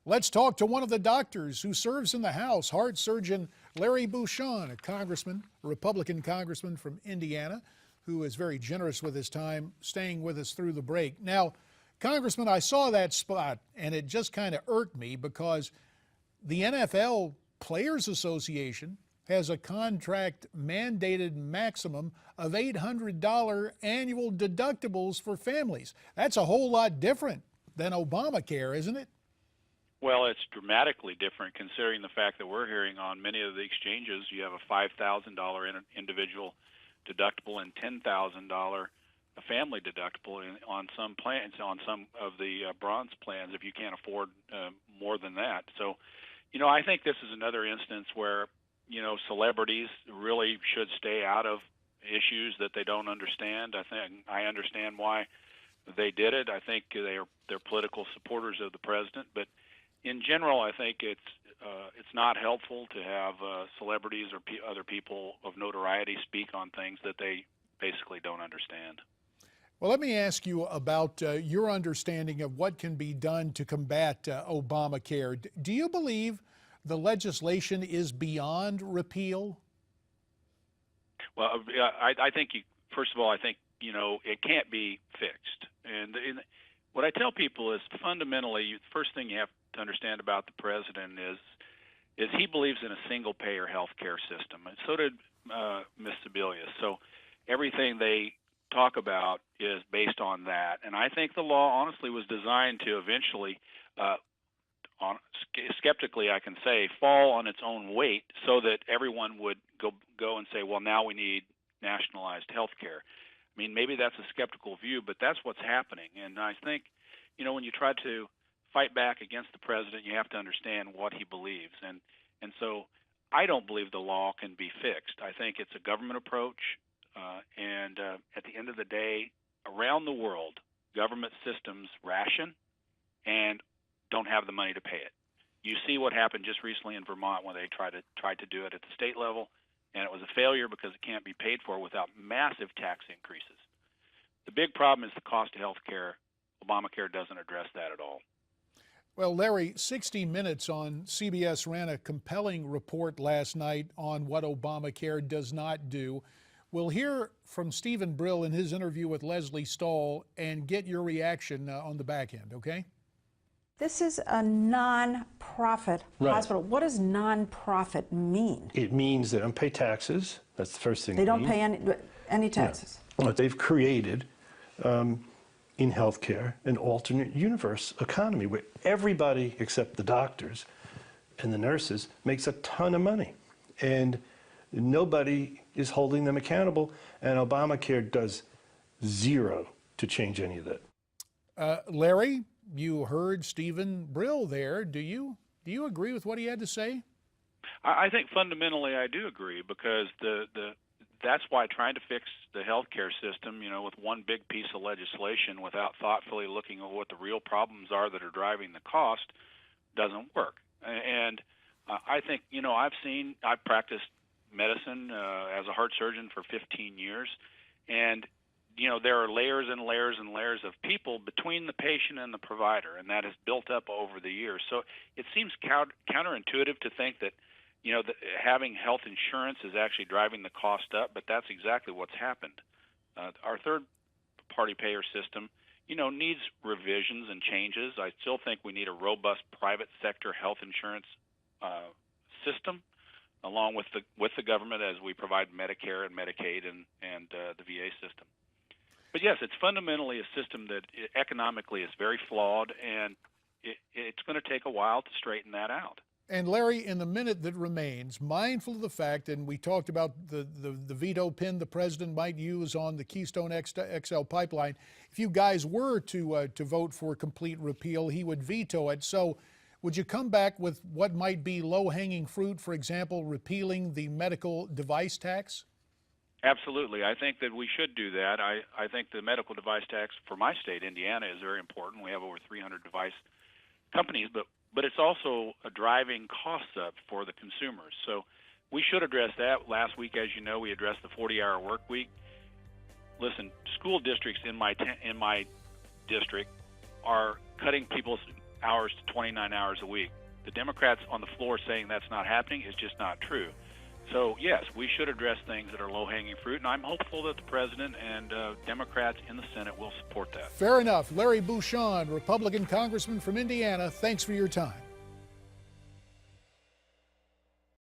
Let's talk to one of the doctors who serves in the House, heart surgeon Larry Buschon, a Republican congressman from Indiana, who is very generous with his time, staying with us through the break. Now, Congressman, I saw that spot, and it just kind of irked me because the NFL Players Association has a contract mandated maximum of $800 annual deductibles for families. That's a whole lot different than Obamacare, isn't it? Well, it's dramatically different considering the fact that we're hearing on many of the exchanges you have a $5,000 individual deductible and $10,000 a family deductible on some plans, on some of the bronze plans if you can't afford more than that. So, I think this is another instance where, celebrities really should stay out of issues that they don't understand. I understand why they did it. I think they're political supporters of the president, but in general, I think it's not helpful to have celebrities or other people of notoriety speak on things that they basically don't understand. Well, let me ask you about your understanding of what can be done to combat Obamacare. Do you believe the legislation is beyond repeal? Well, I think, first of all, I think, it can't be fixed. And what I tell people is fundamentally, the first thing you have to understand about the president is he believes in a single-payer health care system, and so did Ms. Sebelius. So everything they talk about is based on that. And I think the law, honestly, was designed to eventually, skeptically I can say, fall on its own weight so that everyone would go and say, well, now we need nationalized health care. I mean, maybe that's a skeptical view, but that's what's happening. And I think, when you try to fight back against the president, you have to understand what he believes. And so I don't believe the law can be fixed. I think it's a government approach. And at the end of the day, around the world, government systems ration and don't have the money to pay it. You see what happened just recently in Vermont when they tried to do it at the state level, and it was a failure because it can't be paid for without massive tax increases. The big problem is the cost of health care. Obamacare doesn't address that at all. Well, Larry, 60 Minutes on CBS ran a compelling report last night on what Obamacare does not do. We'll hear from Stephen Brill in his interview with Leslie Stahl and get your reaction on the back end, okay? This is a non-profit hospital. What does non-profit mean? It means they don't pay taxes. That's the first thing. They don't pay any taxes. No. But they've created in healthcare an alternate universe economy where everybody except the doctors and the nurses makes a ton of money. And nobody is holding them accountable, and Obamacare does zero to change any of that. Larry, you heard Stephen Brill there. Do you agree with what he had to say? I think fundamentally I do agree because that's why trying to fix the healthcare system, with one big piece of legislation without thoughtfully looking at what the real problems are that are driving the cost doesn't work. And I think, I've practiced medicine as a heart surgeon for 15 years, and there are layers and layers and layers of people between the patient and the provider, and that has built up over the years. So it seems counterintuitive to think that, that having health insurance is actually driving the cost up, but that's exactly what's happened. Our third-party payer system, needs revisions and changes. I still think we need a robust private sector health insurance system, along with the government as we provide Medicare and Medicaid and the VA system. But yes, it's fundamentally a system that economically is very flawed, and it's going to take a while to straighten that out. And Larry, in the minute that remains, mindful of the fact, and we talked about the veto pin the president might use on the Keystone XL pipeline, if you guys were to vote for complete repeal, he would veto it. So would you come back with what might be low-hanging fruit, for example, repealing the medical device tax? Absolutely. I think that we should do that. I think the medical device tax for my state, Indiana, is very important. We have over 300 device companies, but it's also a driving costs up for the consumers. So we should address that. Last week, as you know, we addressed the 40-hour work week. Listen, school districts in my district are cutting people's hours to 29 hours a week. The Democrats on the floor saying that's not happening is just not true. So, yes, we should address things that are low-hanging fruit, and I'm hopeful that the President and Democrats in the Senate will support that. Fair enough. Larry Buschon, Republican Congressman from Indiana, thanks for your time.